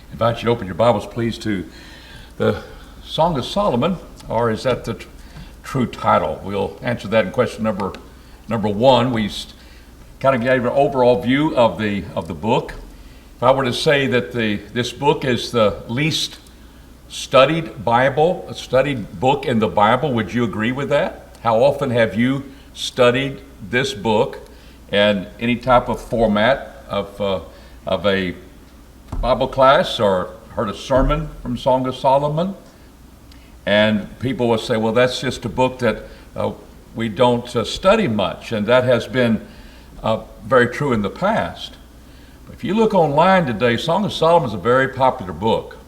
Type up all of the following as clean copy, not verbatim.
I invite you to open your Bibles, please, to the Song of Solomon, or is that the true title? We'll answer that in question number one. We kind of gave an overall view of the book. If I were to say that this book is the least studied book in the Bible, would you agree with that? How often have you studied this book in any type of format of a Bible class or heard a sermon from Song of Solomon? And people will say, well, that's just a book that we don't study much, and that has been very true in the past. But if you look online today, Song of Solomon is a very popular book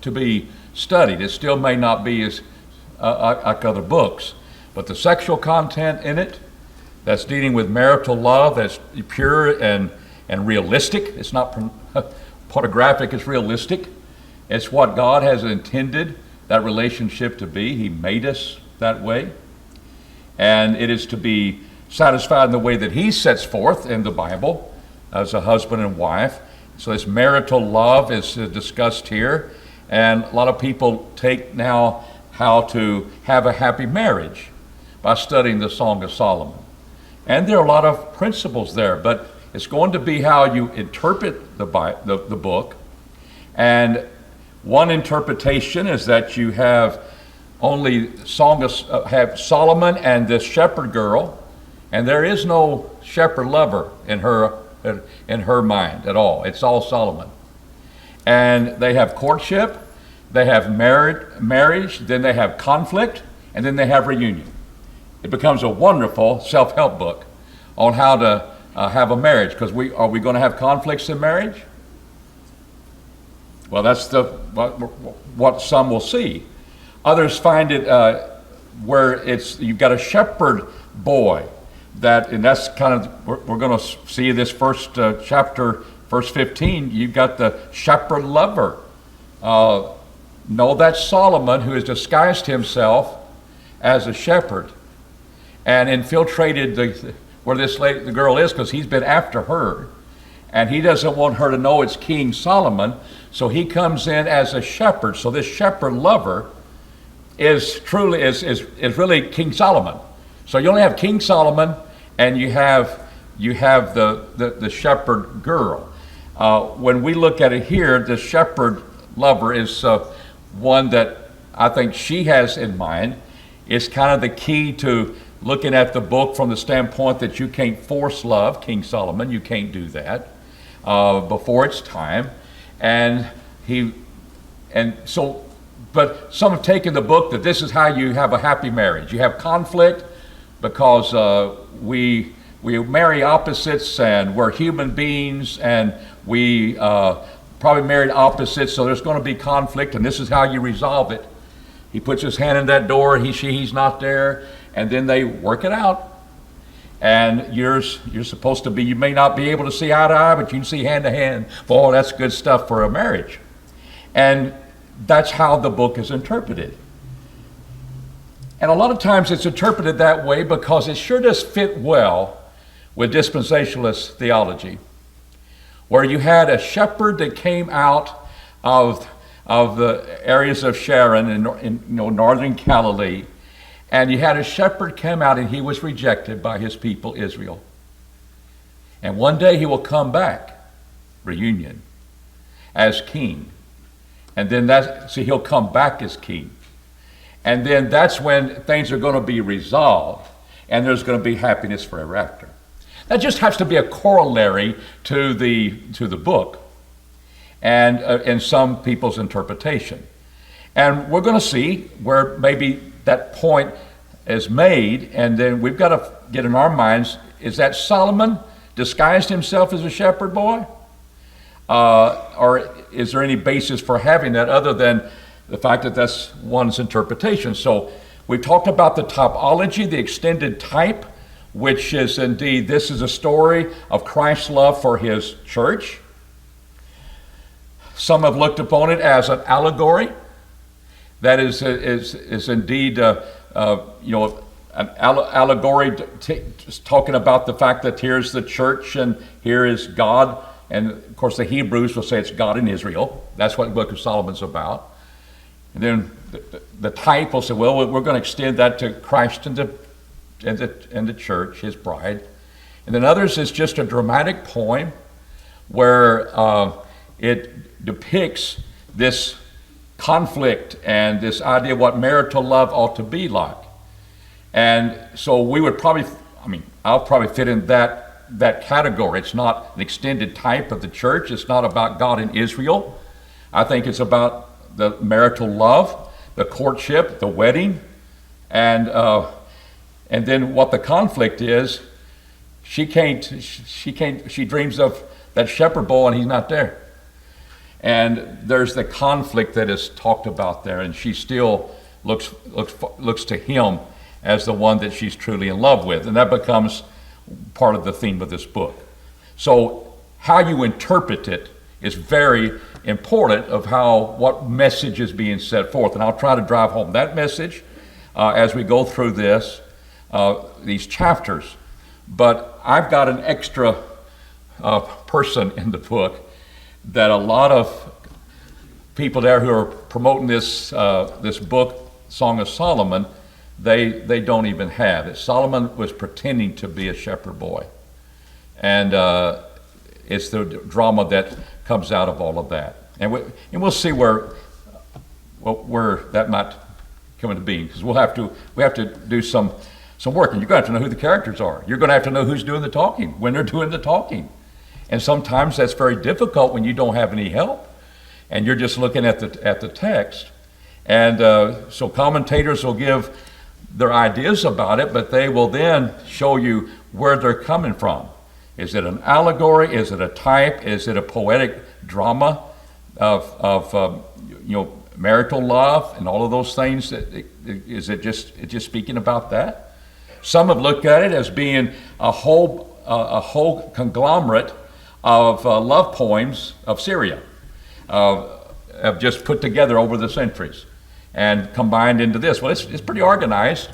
to be studied. It still may not be as like other books, but the sexual content in it, that's dealing with marital love, that's pure and realistic. It's not pornographic, it's realistic. It's what God has intended that relationship to be. He made us that way. And it is to be satisfied in the way that He sets forth in the Bible as a husband and wife. So this marital love is discussed here. And a lot of people take now how to have a happy marriage by studying the Song of Solomon. And there are a lot of principles there, but it's going to be how you interpret the book. And one interpretation is that you have only have Solomon and this shepherd girl, and there is no shepherd lover in her mind at all. It's all Solomon. And they have courtship, they have marriage, then they have conflict, and then they have reunion. It becomes a wonderful self-help book on how to have a marriage, because are we going to have conflicts in marriage? Well, that's what some will see. Others find it where you've got a shepherd boy, and that's kind of, we're going to see this first chapter, verse 15, you've got the shepherd lover. No, that's Solomon, who has disguised himself as a shepherd and infiltrated where the girl is, because he's been after her, and he doesn't want her to know it's King Solomon, so he comes in as a shepherd. So this shepherd lover is really King Solomon. So you only have King Solomon, and you have the shepherd girl. When we look at it here, the shepherd lover is one that I think she has in mind. It's kind of the key to looking at the book from the standpoint that you can't force love, King Solomon. You can't do that before it's time. But some have taken the book that this is how you have a happy marriage. You have conflict because we marry opposites, and we're human beings, and we probably married opposites, so there's going to be conflict, and this is how you resolve it. He puts his hand in that door, and he's not there, and then they work it out. And you're supposed to be, you may not be able to see eye to eye, but you can see hand to hand. Boy, that's good stuff for a marriage. And that's how the book is interpreted. And a lot of times it's interpreted that way because it sure does fit well with dispensationalist theology, where you had a shepherd that came out of the areas of Sharon in northern Galilee, and you had a shepherd come out, and he was rejected by his people Israel. And one day he will come back, reunion, as king. And then he'll come back as king. And then that's when things are going to be resolved, and there's going to be happiness forever after. That just has to be a corollary to the book and in some people's interpretation. And we're going to see where maybe that point is made, and then we've got to get in our minds, is that Solomon disguised himself as a shepherd boy? Or is there any basis for having that other than the fact that that's one's interpretation? So we talked about the typology, the extended type, which is indeed, this is a story of Christ's love for His church. Some have looked upon it as an allegory. That is indeed, an allegory talking about the fact that here's the church and here is God And of course the Hebrews will say it's God in Israel. That's what the book of Solomon's about. And then the type will say, well, we're going to extend that to Christ and the church, his bride. And then others is just a dramatic poem where it depicts this conflict and this idea of what marital love ought to be like. And so we would probably, I'll probably fit in that category. It's not an extended type of the church. It's not about God in Israel. I think it's about the marital love, the courtship, the wedding, and then what the conflict is. She dreams of that shepherd boy and he's not there. And there's the conflict that is talked about there, and she still looks to him as the one that she's truly in love with, and that becomes part of the theme of this book. So how you interpret it is very important of what message is being set forth, and I'll try to drive home that message as we go through these chapters. But I've got an extra person in the book that a lot of people there who are promoting this book, Song of Solomon, they don't even have. That Solomon was pretending to be a shepherd boy. And it's the drama that comes out of all of that. And we'll see where that might come into being, because we have to do some work, and you're going to have to know who the characters are. You're going to have to know who's doing the talking, when they're doing the talking. And sometimes that's very difficult when you don't have any help and you're just looking at the text. And so commentators will give their ideas about it, but they will then show you where they're coming from. Is it an allegory? Is it a type? Is it a poetic drama of marital love and all of those things? Is it just speaking about that? Some have looked at it as being a whole conglomerate of love poems of Syria, have just put together over the centuries and combined into this. Well, it's pretty organized.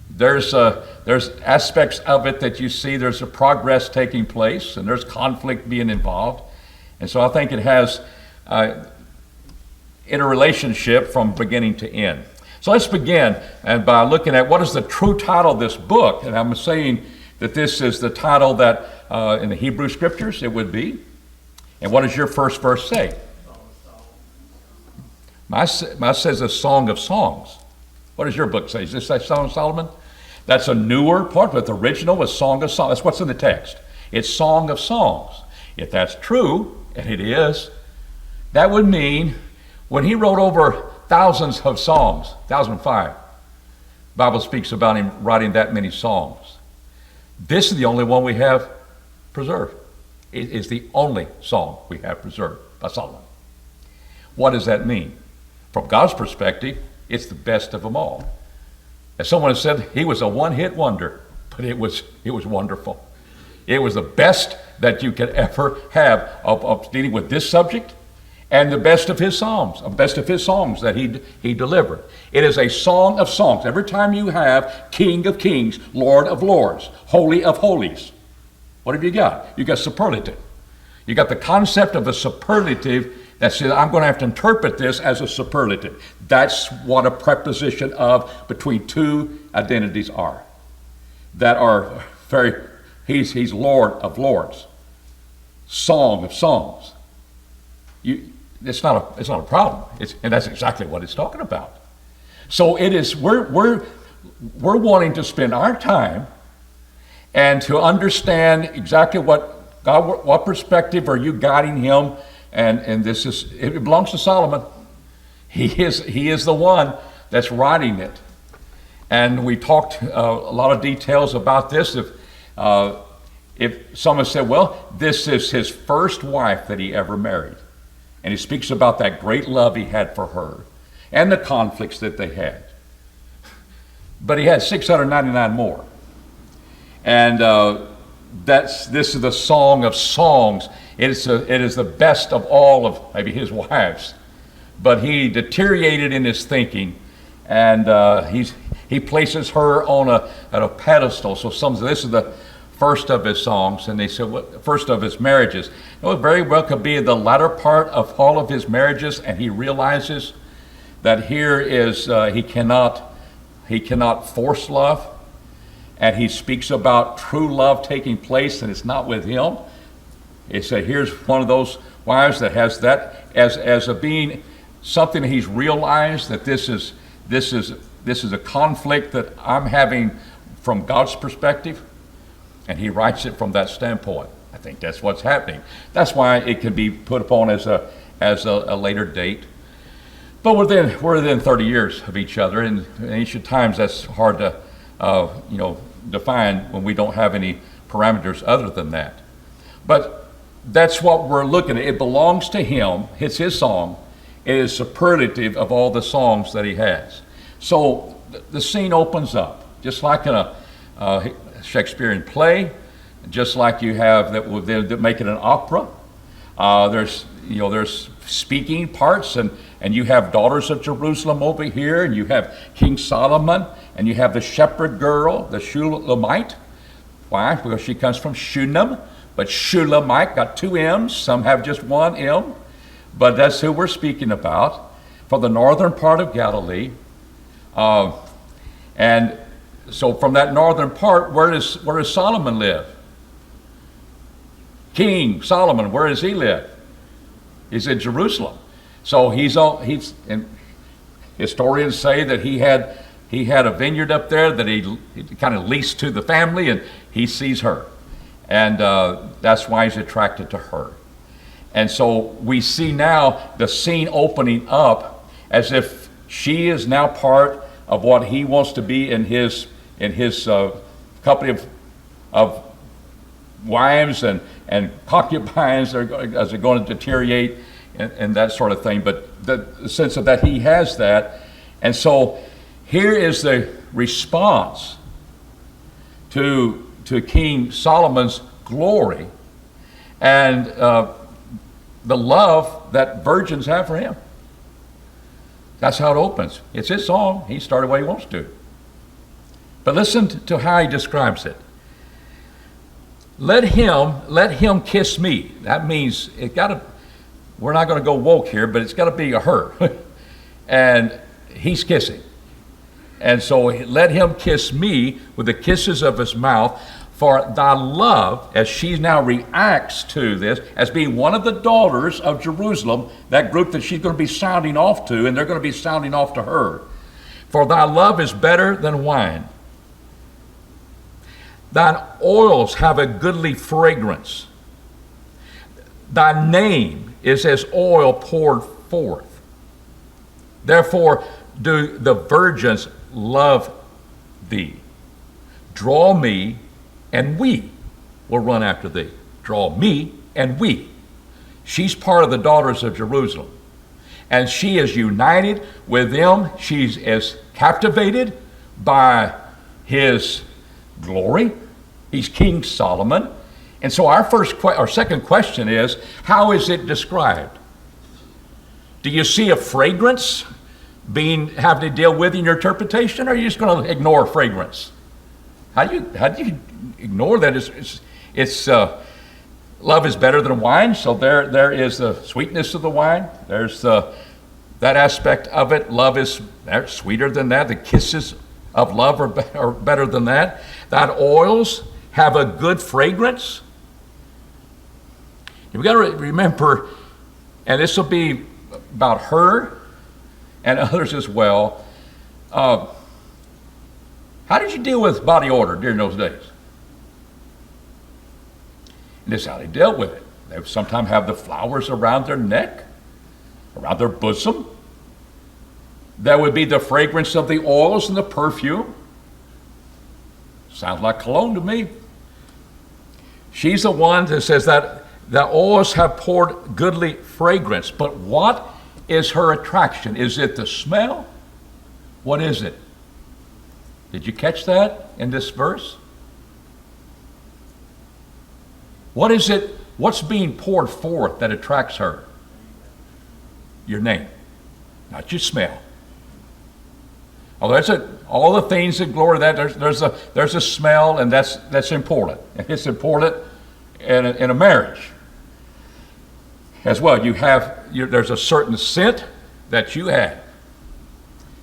There's aspects of it that you see. There's a progress taking place, and there's conflict being involved. And so I think it has interrelationship from beginning to end. So let's begin by looking at what is the true title of this book. And I'm saying that this is the title that in the Hebrew Scriptures it would be. And what does your first verse say? Mine says a Song of Songs. What does your book say? Does this say Song of Solomon? That's a newer part, but the original was Song of Songs. That's what's in the text. It's Song of Songs. If that's true, and it is, that would mean when he wrote over thousands of songs, 1,005, the Bible speaks about him writing that many songs. This is the only one we have preserved. It is the only song we have preserved by Solomon. What does that mean? From God's perspective, it's the best of them all. As someone has said, he was a one-hit wonder, but it was wonderful. It was the best that you could ever have of dealing with this subject, and the best of his psalms, the best of his songs that he delivered. It is a song of songs. Every time you have King of Kings, Lord of Lords, Holy of Holies, what have you got? You got superlative. You got the concept of a superlative that says, I'm going to have to interpret this as a superlative. That's what a preposition of between two identities are. That are he's Lord of Lords, Song of Songs. It's not a problem. And that's exactly what it's talking about. So it is. We're wanting to spend our time and to understand exactly what God, what perspective are you guiding him, and it belongs to Solomon. He is the one that's writing it, and we talked a lot of details about this. If someone said, well, this is his first wife that he ever married. And he speaks about that great love he had for her and the conflicts that they had. But he had 699 more. And this is the Song of Songs. It is the best of all of maybe his wives. But he deteriorated in his thinking, and he places her on a pedestal. So this is the first of his songs, and they said, what, first of his marriages. It very well could be the latter part of all of his marriages, and he realizes that here is, he cannot force love, and he speaks about true love taking place, and it's not with him. He said, here's one of those wives that has that as a being, something that he's realized that this is a conflict that I'm having from God's perspective, and he writes it from that standpoint. I think that's what's happening. That's why it can be put upon as a later date. But we're within 30 years of each other, and in ancient times that's hard to define when we don't have any parameters other than that. But that's what we're looking at. It belongs to him. It's his song. It is superlative of all the songs that he has. So the scene opens up, just like in a Shakespearean play, just like you have that make it an opera. There's speaking parts, and you have daughters of Jerusalem over here, and you have King Solomon, and you have the shepherd girl, the Shulamite. Why? Because she comes from Shunem, but Shulamite got two M's. Some have just one M, but that's who we're speaking about, from the northern part of Galilee. And so from that northern part, where does Solomon live? King Solomon, where does he live? He's in Jerusalem. So and historians say that he had a vineyard up there that he kind of leased to the family, and he sees her. And that's why he's attracted to her. And so we see now the scene opening up as if she is now part of what he wants to be in his company of wives and concubines as they're going to deteriorate and that sort of thing. But the sense of that he has that. And so here is the response to King Solomon's glory and the love that virgins have for him. That's how it opens. It's his song. He started what he wants to. But listen to how he describes it. Let him kiss me. That means we're not going to go woke here, but it's got to be a her. And he's kissing. And so let him kiss me with the kisses of his mouth, for thy love, as she now reacts to this, as being one of the daughters of Jerusalem, that group that she's going to be sounding off to, and they're going to be sounding off to her. For thy love is better than wine. Thine oils have a goodly fragrance. Thy name is as oil poured forth. Therefore do the virgins love thee. Draw me, and we will run after thee. Draw me, and we. She's part of the daughters of Jerusalem. And she is united with them. She's as captivated by his glory. He's King Solomon. And so our second question is, how is it described? Do you see a fragrance having to deal with in your interpretation, or are you just going to ignore fragrance? How do you ignore that? It's love is better than wine, so there is the sweetness of the wine. There's that aspect of it. Love is sweeter than that. The kisses of love are better than that. That oils have a good fragrance. You've got to remember, and this will be about her and others as well. How did you deal with body odor during those days? And this is how they dealt with it. They would sometimes have the flowers around their neck, around their bosom. That would be the fragrance of the oils and the perfume. Sounds like cologne to me. She's the one that says that the oils have poured goodly fragrance. But what is her attraction? Is it the smell? What is it? Did you catch that in this verse? What is it? What's being poured forth that attracts her? Your name, not your smell. Oh, all the things of glory, that there's a smell, and that's important. And it's important in a marriage as well. There's a certain scent that you have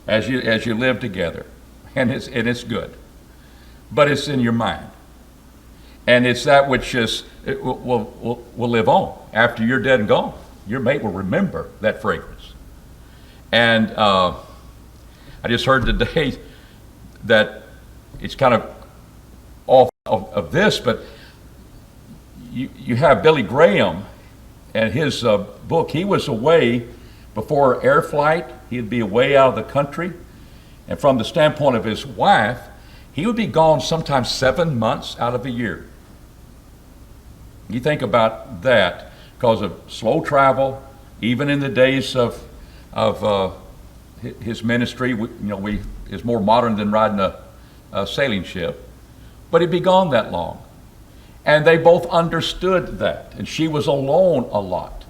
as you live together, and it's good, but it's in your mind, and it's that which will live on after you're dead and gone. Your mate will remember that fragrance. And I just heard today that it's kind of off of this, but you have Billy Graham and his book. He was away before air flight. He'd be away out of the country. And from the standpoint of his wife, he would be gone sometimes 7 months out of a year. You think about that because of slow travel, even in the days of his ministry. Is more modern than riding a sailing ship, but he'd be gone that long. And they both understood that, and she was alone a lot.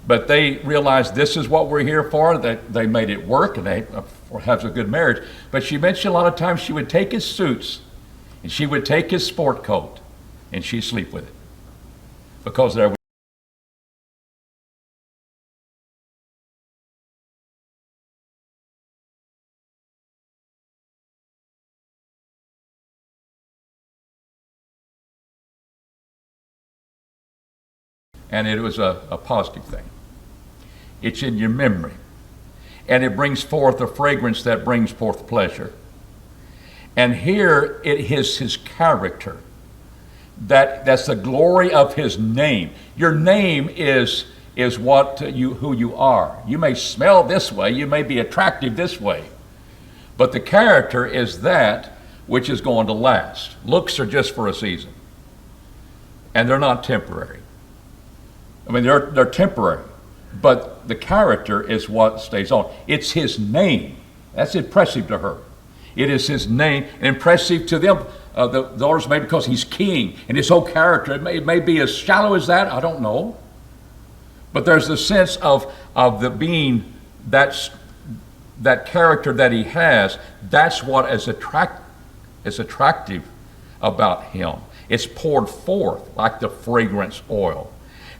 But they realized this is what we're here for. They made it work, and they have a good marriage. But she mentioned a lot of times she would take his suits, and she would take his sport coat, and she'd sleep with it, because there. And it was a positive thing. It's in your memory. And it brings forth a fragrance that brings forth pleasure. And here it is his character. That's the glory of his name. Your name is who you are. You may smell this way, you may be attractive this way, but the character is that which is going to last. Looks are just for a season, and they're not temporary. I mean, they're temporary, but the character is what stays on. It's his name. That's impressive to her. It is his name, and impressive to them, the daughters, maybe because he's king, and his whole character. It may be as shallow as that, I don't know. But there's the sense of the being, that character that he has. That's what is attractive about him. It's poured forth like the fragrance oil.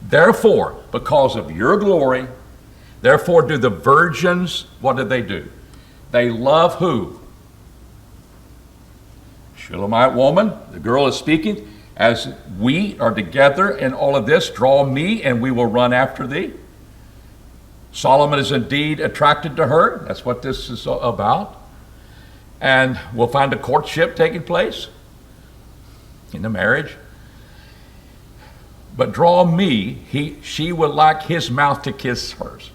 Therefore, because of your glory, therefore do the virgins, what did they do? They love who? Shulamite woman, the girl is speaking, as we are together in all of this, draw me and we will run after thee. Solomon is indeed attracted to her. That's what this is about. And we'll find a courtship taking place in the marriage. But draw me, she would like his mouth to kiss hers.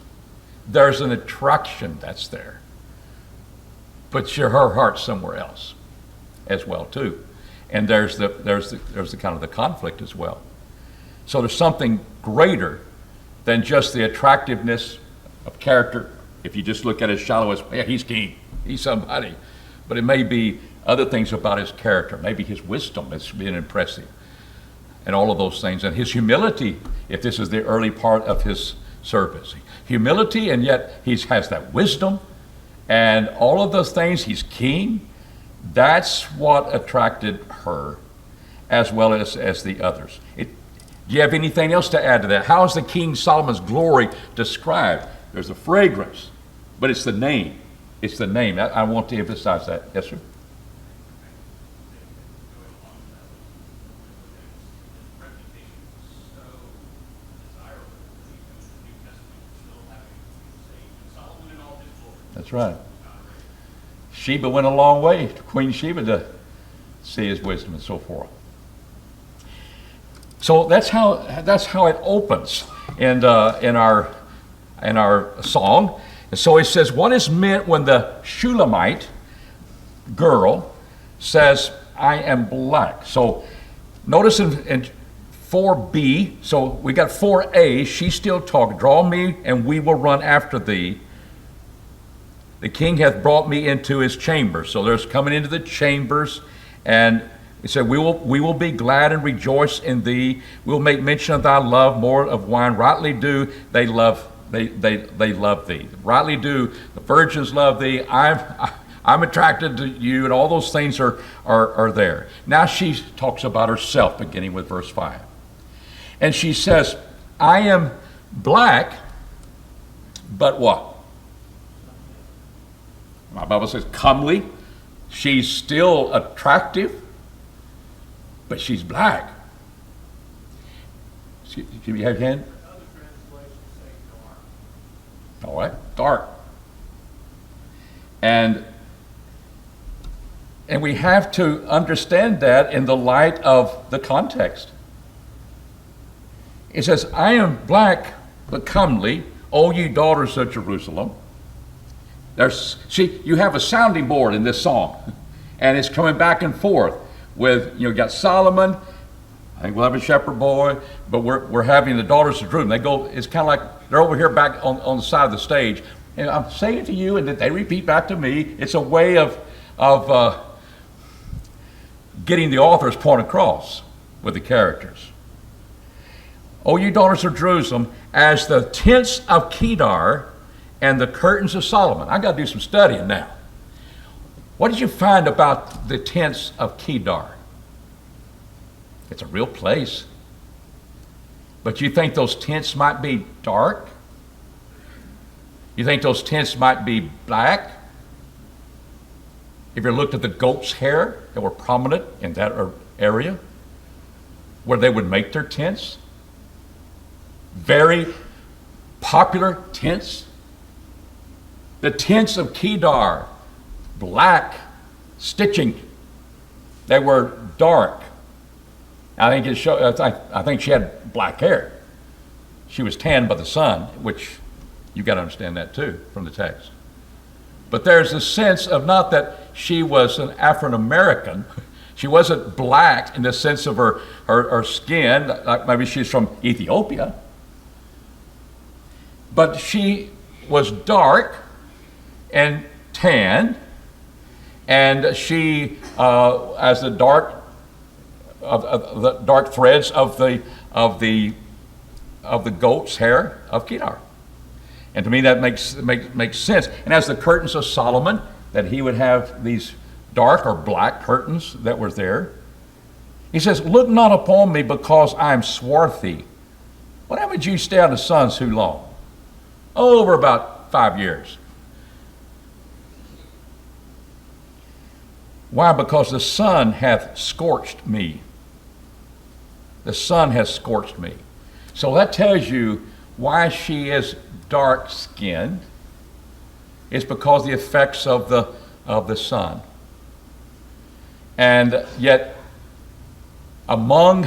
There's an attraction that's there. But her heart's somewhere else as well too. And there's the kind of the conflict as well. So there's something greater than just the attractiveness of character. If you just look at it as shallow as, yeah, he's king, he's somebody. But it may be other things about his character. Maybe his wisdom is being impressive. And all of those things. And his humility, if this is the early part of his service. Humility, and yet he has that wisdom. And all of those things, he's king. That's what attracted her, as well as the others. Do you have anything else to add to that? How is the King Solomon's glory described? There's a fragrance, but it's the name. It's the name. I want to emphasize that. Yes, sir? That's right. Sheba went a long way, Queen Sheba, to see his wisdom and so forth. So that's how it opens in our song. And so he says, what is meant when the Shulamite girl says, I am black? So notice in 4b, so we got 4a, she still talking, draw me and we will run after thee. The king hath brought me into his chambers. So there's coming into the chambers, and he said, we will be glad and rejoice in thee. We'll make mention of thy love, more of wine rightly do they love they love thee. Rightly do the virgins love thee. I'm attracted to you, and all those things are there. Now she talks about herself, beginning with verse 5. And she says, I am black, but what? My Bible says comely. She's still attractive, but she's black. Can you have your hand? Other translations say dark. All right, dark. And we have to understand that in the light of the context. It says, I am black but comely, O ye daughters of Jerusalem. You have a sounding board in this song, and it's coming back and forth with, you got Solomon. I think we'll have a shepherd boy, but we're having the daughters of Jerusalem. It's kind of like they're over here back on the side of the stage, and I'm saying to you, and that they repeat back to me. It's a way of getting the author's point across with the characters. O you daughters of Jerusalem, as the tents of Kedar and the curtains of Solomon. I got to do some studying now. What did you find about the tents of Kedar? It's a real place. But you think those tents might be dark? You think those tents might be black? If you looked at the goat's hair that were prominent in that area where they would make their tents, very popular tents. The tents of Kedar, black stitching. They were dark. I think she had black hair. She was tanned by the sun, which you got to understand that too from the text. But there's a sense of not that she was an African American. She wasn't black in the sense of her skin. Like maybe she's from Ethiopia. But she was dark and tan, and she, as the dark threads of the goat's hair of Kedar. And to me that makes sense. And as the curtains of Solomon, that he would have these dark or black curtains that were there. He says, look not upon me because I am swarthy. What happened you stay out of the sun too long? Over about 5 years. Why? Because the sun hath scorched me. The sun has scorched me. So that tells you why she is dark-skinned. It's because the effects of the sun. And yet, among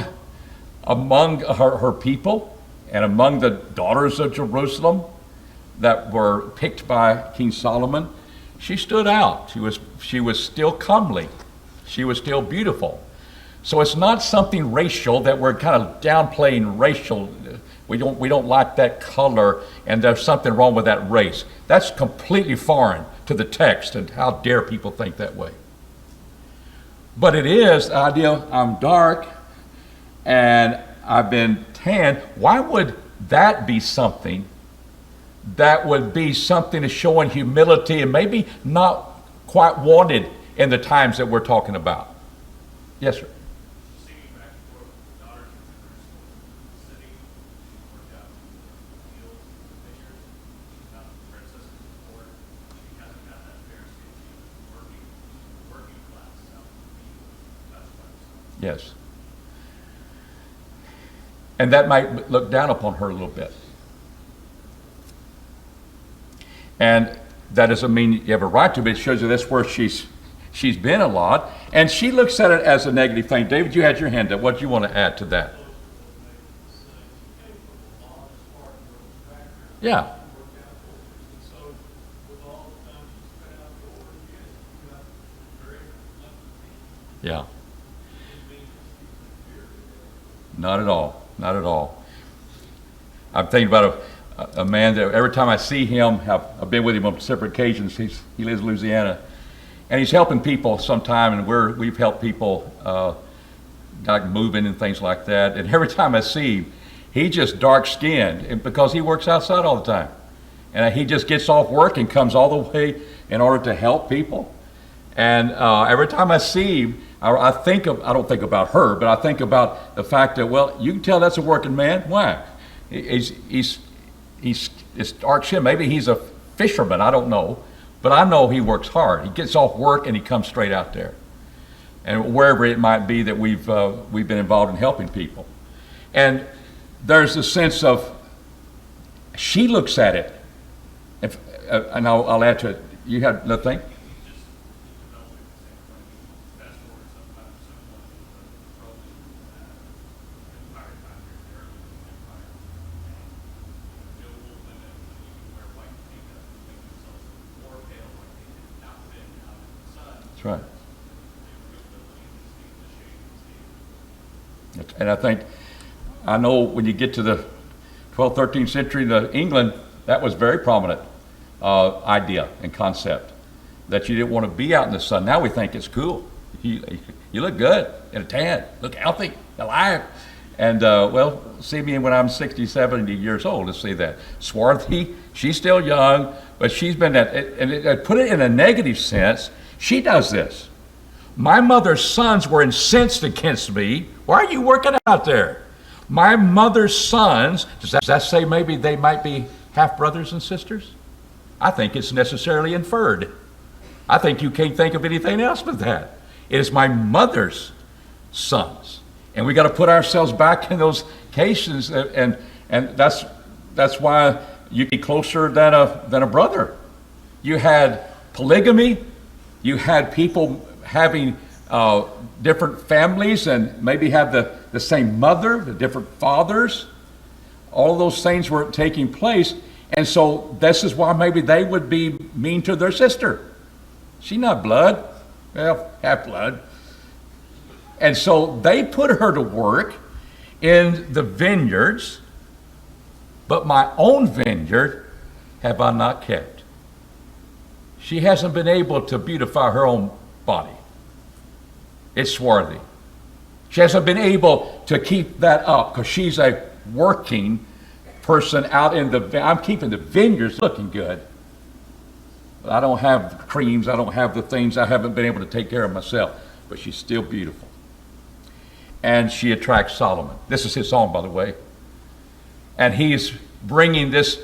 her people and among the daughters of Jerusalem that were picked by King Solomon, she stood out. She was still comely. She was still beautiful. So it's not something racial that we're kind of downplaying racial. We don't like that color, and there's something wrong with that race. That's completely foreign to the text, and how dare people think that way. But it is the idea, I'm dark and I've been tanned. Why would that be something that would be something is showing humility and maybe not quite wanted in the times that we're talking about? Yes, sir. Singing back and forth with the daughters of Jerusalem, city, she worked out fields, vineyards. She's not the princess of the court. She hasn't got that fair skin. She's working class out in the field. That's what I'm saying. Yes. And that might look down upon her a little bit. And that doesn't mean you have a right to, but it shows you that's where she's been a lot. And she looks at it as a negative thing. David, you had your hand up. What do you want to add to that? Yeah. Yeah. Not at all. Not at all. I'm thinking about a man that every time I see him, I've been with him on separate occasions. He lives in Louisiana, and he's helping people sometime, and we've helped people like moving and things like that. And every time I see him, He's just dark-skinned because he works outside all the time. And he just gets off work and comes all the way in order to help people. And every time I see him, I don't think about her, but I think about the fact that, well, you can tell that's a working man. Why? It's dark-skinned. Maybe he's a fisherman, I don't know. But I know he works hard. He gets off work and he comes straight out there. And wherever it might be that we've been involved in helping people. And there's a sense of, she looks at it, and I'll add to it. You had another thing? That's right. And I know when you get to the 12th, 13th century, England, that was very prominent idea and concept, that you didn't want to be out in the sun. Now we think it's cool. You look good in a tan, look healthy, alive. And well, see me when I'm 60, 70 years old to see that. Swarthy, she's still young, but she's been that, and put it in a negative sense, she does this. My mother's sons were incensed against me. Why are you working out there? My mother's sons, does that say maybe they might be half brothers and sisters? I think it's necessarily inferred. I think you can't think of anything else but that. It is my mother's sons. And we got to put ourselves back in those cases, and that's why you get closer than a brother. You had polygamy, you had people having different families and maybe have the same mother, the different fathers. All of those things were taking place. And so this is why maybe they would be mean to their sister. She's not blood, well, half blood. And so they put her to work in the vineyards, but my own vineyard have I not kept. She hasn't been able to beautify her own body. It's swarthy. She hasn't been able to keep that up because she's a working person out in I'm keeping the vineyards looking good. But I don't have the creams, I don't have the things, I haven't been able to take care of myself. But she's still beautiful. And she attracts Solomon. This is his song, by the way. And he's bringing this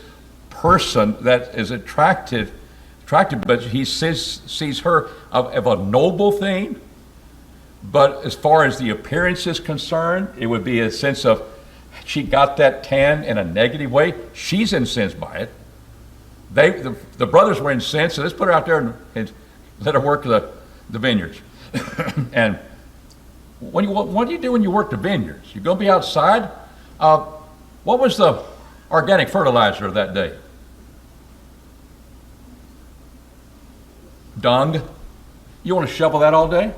person that is attractive, but he sees her of a noble thing. But as far as the appearance is concerned, it would be a sense of she got that tan in a negative way. She's incensed by it. The brothers were incensed, so let's put her out there and let her work the vineyards. And what do you do when you work the vineyards? You go be outside? What was the organic fertilizer of that day? Dung. You want to shovel that all day?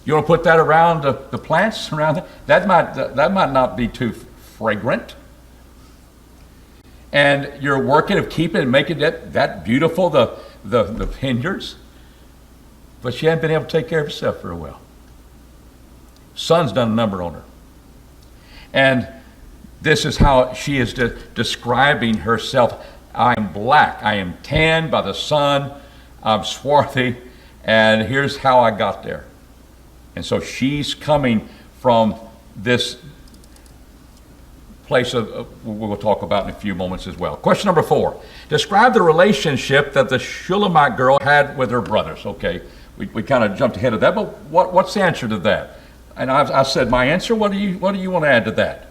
You want to put that around the plants around that might not be too fragrant. And you're working of keeping and making that beautiful, the vineyards. But she hadn't been able to take care of herself very well. Sun's done a number on her. And this is how she is describing herself. I am black. I am tanned by the sun. I'm swarthy. And here's how I got there. And so she's coming from this place we'll talk about in a few moments as well. Question number 4. Describe the relationship that the Shulamite girl had with her brothers. Okay, we kind of jumped ahead of that, but what's the answer to that? And I said my answer. What do you want to add to that?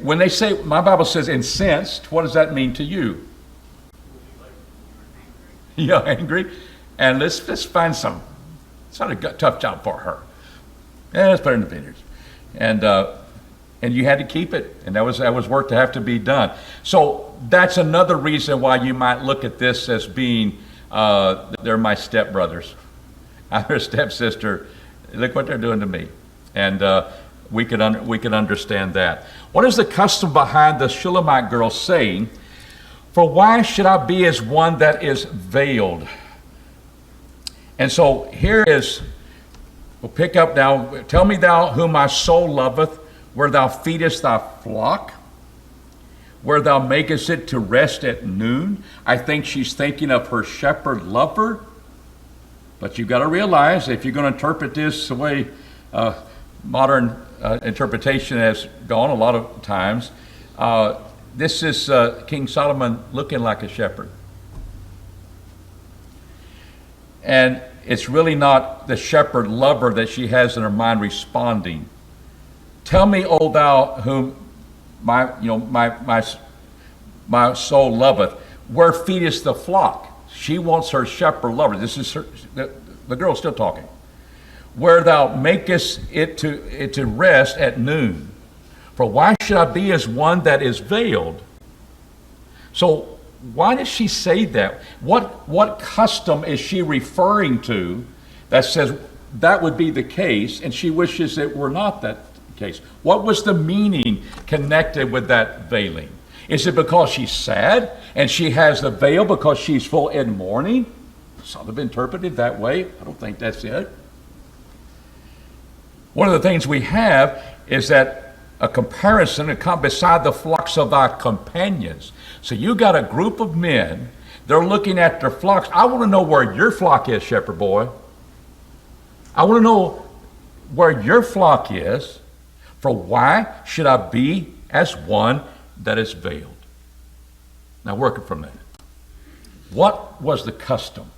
When they say, my Bible says incensed, what does that mean to you? Yeah, angry. And let's find some. It's not a tough job for her. Yeah, let's put her in the vineyards. And you had to keep it, and that was work to have to be done. So that's another reason why you might look at this as being they're my stepbrothers. I'm their stepsister. Look what they're doing to me, and we could understand that. What is the custom behind the Shulamite girl saying, "For why should I be as one that is veiled?" And so here is, we'll pick up now, tell me thou whom my soul loveth, where thou feedest thy flock, where thou makest it to rest at noon. I think she's thinking of her shepherd lover. But you've got to realize, if you're going to interpret this the way modern interpretation has gone a lot of times, this is King Solomon looking like a shepherd. And it's really not the shepherd lover that she has in her mind responding. Tell me, O thou whom my soul loveth, where feedest the flock? She wants her shepherd lover. This is her, the girl's still talking. Where thou makest it to rest at noon. For why should I be as one that is veiled? So why does she say that? What custom is she referring to that says that would be the case, and she wishes it were not that case? What was the meaning connected with that veiling? Is it because she's sad and she has the veil because she's full in mourning? Some have interpreted that way. I don't think that's it. One of the things we have is that a comparison to come beside the flocks of thy companions. So you got a group of men, they're looking at their flocks. I want to know where your flock is, shepherd boy. I want to know where your flock is. For why should I be as one that is veiled? Now, working from that, what was the custom?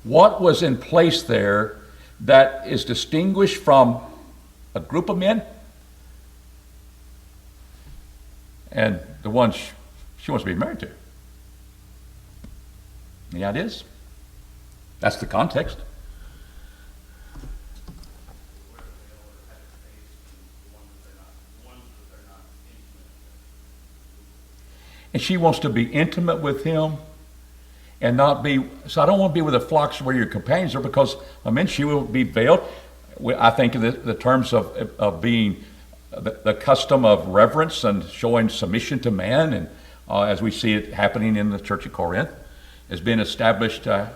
What was in place there that is distinguished from a group of men and the ones she wants to be married to? Any ideas? That's the context. And she wants to be intimate with him and not be, so I don't want to be with the flocks where your companions are, because, I mean, she will be veiled. I think in the terms of being the custom of reverence and showing submission to man, and as we see it happening in the church of Corinth, has been established a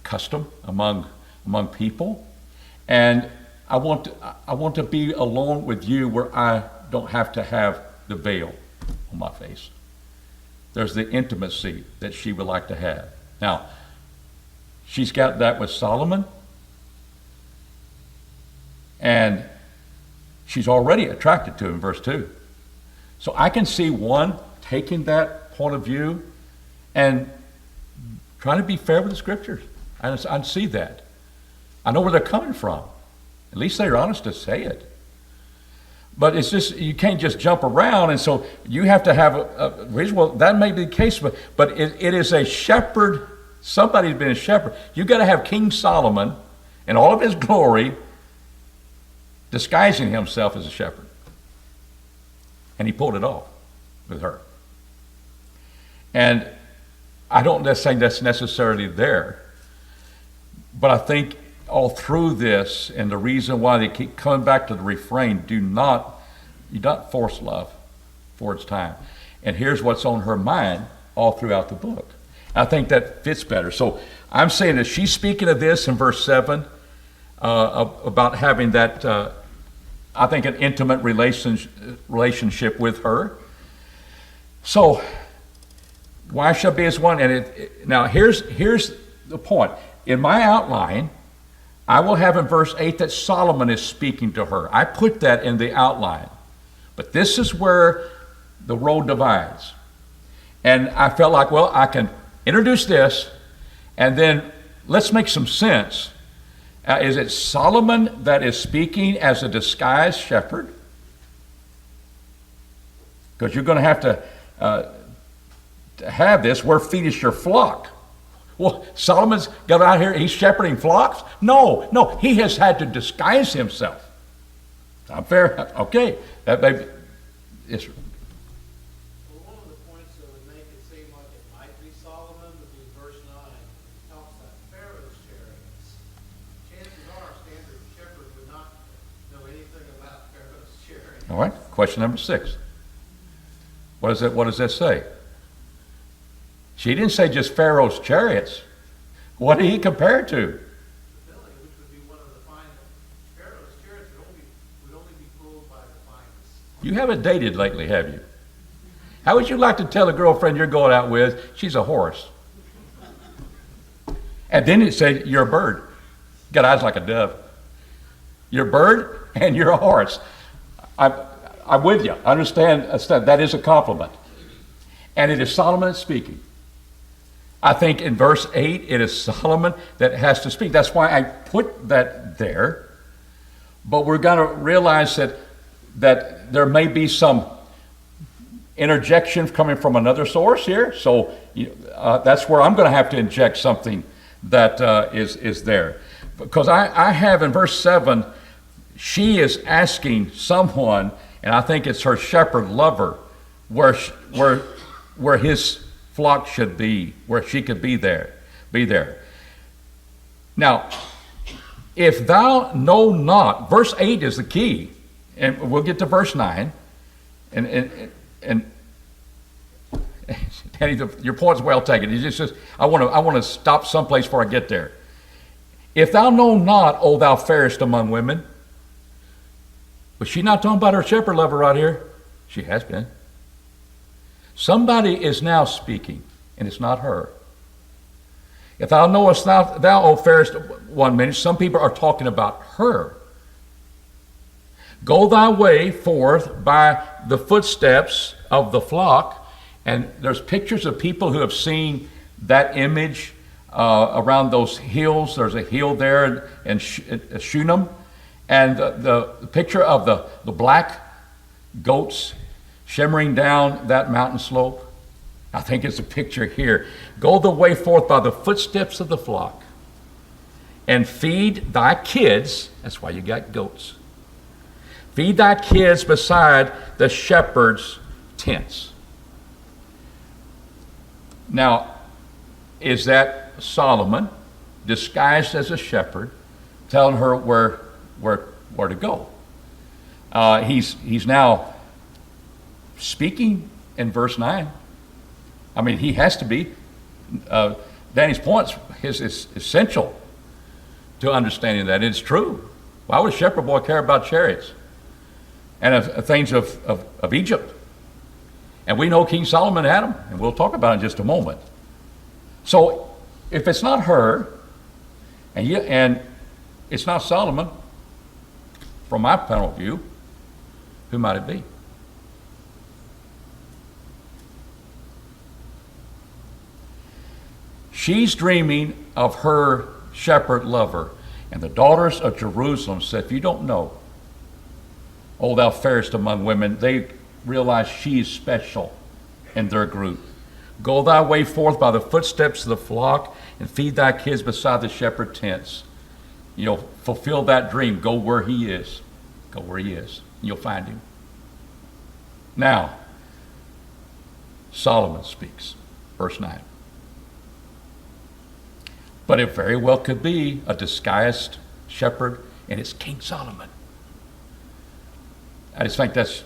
custom among people. And I want to be alone with you where I don't have to have the veil on my face. There's the intimacy that she would like to have. Now, she's got that with Solomon, and she's already attracted to him, verse 2. So I can see one taking that point of view and trying to be fair with the scriptures. I see that. I know where they're coming from. At least they're honest to say it. But it's just, you can't just jump around, and so you have to have a reason. Well, that may be the case, but it is a shepherd. Somebody's been a shepherd. You've got to have King Solomon in all of his glory disguising himself as a shepherd. And he pulled it off with her. And I don't think that's necessarily there. But I think all through this, and the reason why they keep coming back to the refrain, do not force love for its time. And here's what's on her mind all throughout the book. I think that fits better. So I'm saying that she's speaking of this in verse 7, about having that, I think, an intimate relationship with her. So why shall be as one? And now here's the point. In my outline, I will have in verse 8 that Solomon is speaking to her. I put that in the outline. But this is where the road divides. And I felt like, well, I can introduce this, and then let's make some sense. Is it Solomon that is speaking as a disguised shepherd? Because you're going to have to have this, where feedest your flock? Well, Solomon's got out here, he's shepherding flocks? No, he has had to disguise himself. I'm fair. Okay, that may be, it's, Well, one of the points that would make it seem like it might be Solomon would be verse 9. It talks about Pharaoh's chariots. Chances are a standard shepherd would not know anything about Pharaoh's chariots. all right, question number 6. What does that say? She didn't say just Pharaoh's chariots. What did he compare it to? You haven't dated lately, have you? How would you like to tell a girlfriend you're going out with, she's a horse? And then it said, you're a bird. Got eyes like a dove. You're a bird and you're a horse. I'm with you. Understand that is a compliment. And it is Solomon speaking. I think in verse 8, it is Solomon that has to speak. That's why I put that there. But we're going to realize that there may be some interjection coming from another source here. So that's where I'm going to have to inject something that is there. Because I have in verse 7, she is asking someone, and I think it's her shepherd lover, where his flock should be, where she could be there. Now, if thou know not, verse 8 is the key, and we'll get to verse 9, and Danny, your point's well taken. It's just I want to stop someplace before I get there. If thou know not, O thou fairest among women, was she not talking about her shepherd lover right here? She has been. Somebody is now speaking, and it's not her. If thou knowest thou, O fairest one minute, some people are talking about her. Go thy way forth by the footsteps of the flock. And there's pictures of people who have seen that image around those hills. There's a hill there in Shunem. And the picture of the black goats shimmering down that mountain slope. I think it's a picture here. Go the way forth by the footsteps of the flock and feed thy kids. That's why you got goats. Feed thy kids beside the shepherd's tents. Now, is that Solomon disguised as a shepherd telling her where to go? He's now speaking in verse 9. I mean, he has to be. Danny's point is essential to understanding that. It's true. Why would a shepherd boy care about chariots and things of Egypt? And we know King Solomon had them, and we'll talk about it in just a moment. So if it's not her, and it's not Solomon, from my point of view, who might it be? She's dreaming of her shepherd lover. And the daughters of Jerusalem said, if you don't know, O thou fairest among women, they realize she is special in their group. Go thy way forth by the footsteps of the flock and feed thy kids beside the shepherd tents. Fulfill that dream. Go where he is. Go where he is. You'll find him. Now, Solomon speaks. Verse 9. But it very well could be a disguised shepherd, and it's King Solomon. I just think that's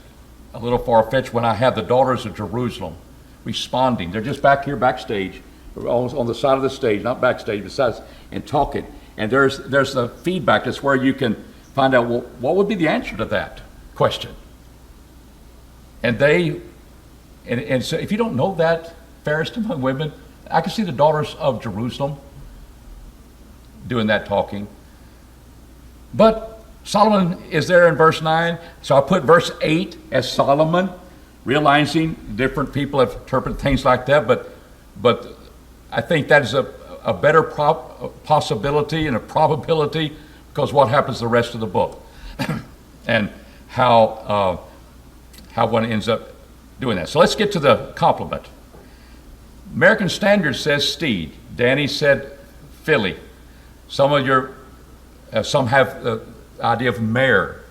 a little far-fetched when I have the daughters of Jerusalem responding. They're just back here backstage, on the side of the stage, not backstage, besides, and talking. And there's the feedback. That's where you can find out, well, what would be the answer to that question? And so if you don't know that, fairest among women, I can see the daughters of Jerusalem doing that talking. But Solomon is there in verse 9. So I put verse 8 as Solomon, realizing different people have interpreted things like that. But I think that is a better possibility and a probability, because what happens the rest of the book and how one ends up doing that. So let's get to the compliment. American Standard says steed. Danny said filly. Some have the idea of mare.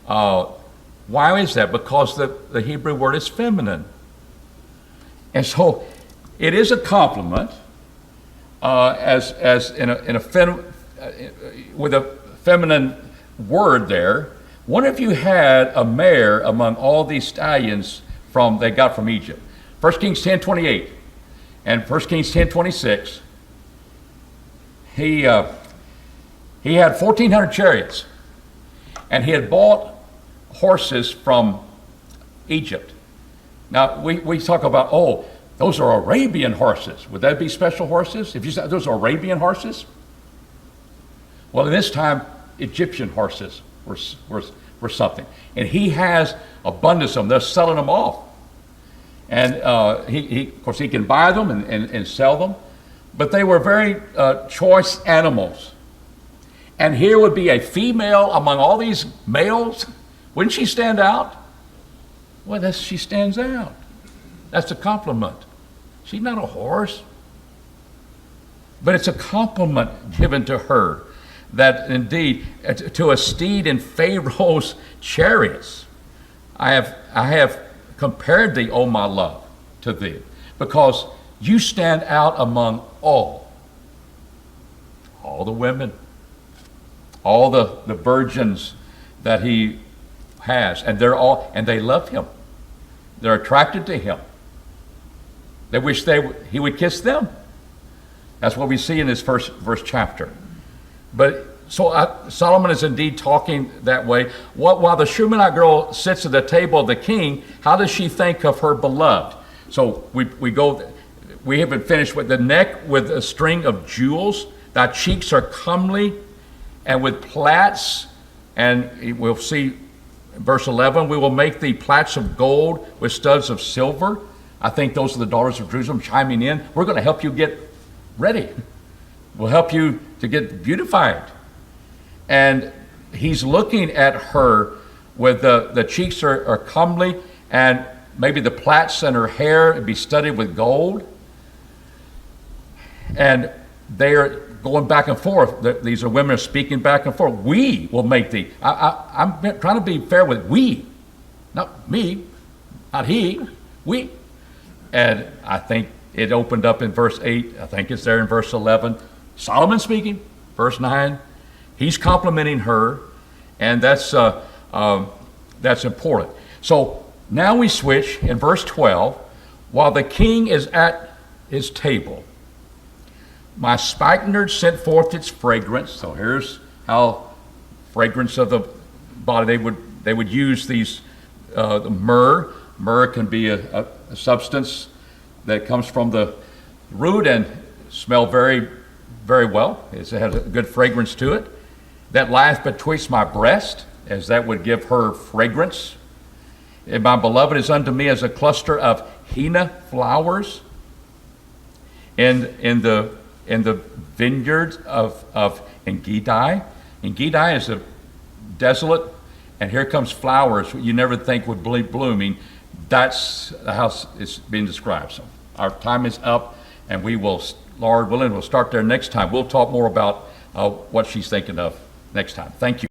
Why is that? Because the Hebrew word is feminine. And so it is a compliment as with a feminine word there. What if you had a mare among all these stallions they got from Egypt? 1 Kings 10:28 and 1 Kings 10:26. He had 1,400 chariots, and he had bought horses from Egypt. Now, we talk about, oh, those are Arabian horses. Would that be special horses? If you said those are Arabian horses? Well, in this time, Egyptian horses were something. And he has abundance of them. They're selling them off. And of course, he can buy them and sell them. But they were very choice animals. And here would be a female among all these males. Wouldn't she stand out? Well, she stands out. That's a compliment. She's not a horse. But it's a compliment given to her that indeed, to a steed in Pharaoh's chariots, I have compared thee, O my love, to thee, because you stand out among all the women, all the virgins that he has, and they love him. They're attracted to him. They wish he would kiss them. That's what we see in this first chapter. But so Solomon is indeed talking that way. While the Shulamite girl sits at the table of the king, how does she think of her beloved? So we haven't finished with the neck with a string of jewels. Thy cheeks are comely, and with plaits, and we'll see verse 11, we will make thee plaits of gold with studs of silver. I think those are the daughters of Jerusalem chiming in. We're going to help you get ready. We'll help you to get beautified. And he's looking at her with the cheeks are comely, and maybe the plaits in her hair would be studded with gold. And they're going back and forth. These are women speaking back and forth. We will make thee. I'm trying to be fair with we. Not me, not he, we. And I think it opened up in verse 8. I think it's there in verse 11. Solomon speaking, verse 9. He's complimenting her, and that's important. So now we switch in verse 12. While the king is at his table, my spikenard sent forth its fragrance. So here's how fragrance of the body, they would use these the myrrh. Myrrh can be a substance that comes from the root and smell very, very well. It has a good fragrance to it. That lieth betwixt my breast, as that would give her fragrance. And my beloved is unto me as a cluster of henna flowers in the vineyards of Engedi. Engedi is a desolate, and here comes flowers you never think would be blooming. That's how it's being described. So our time is up, and we will, Lord willing, we'll start there next time. We'll talk more about what she's thinking of next time. Thank you.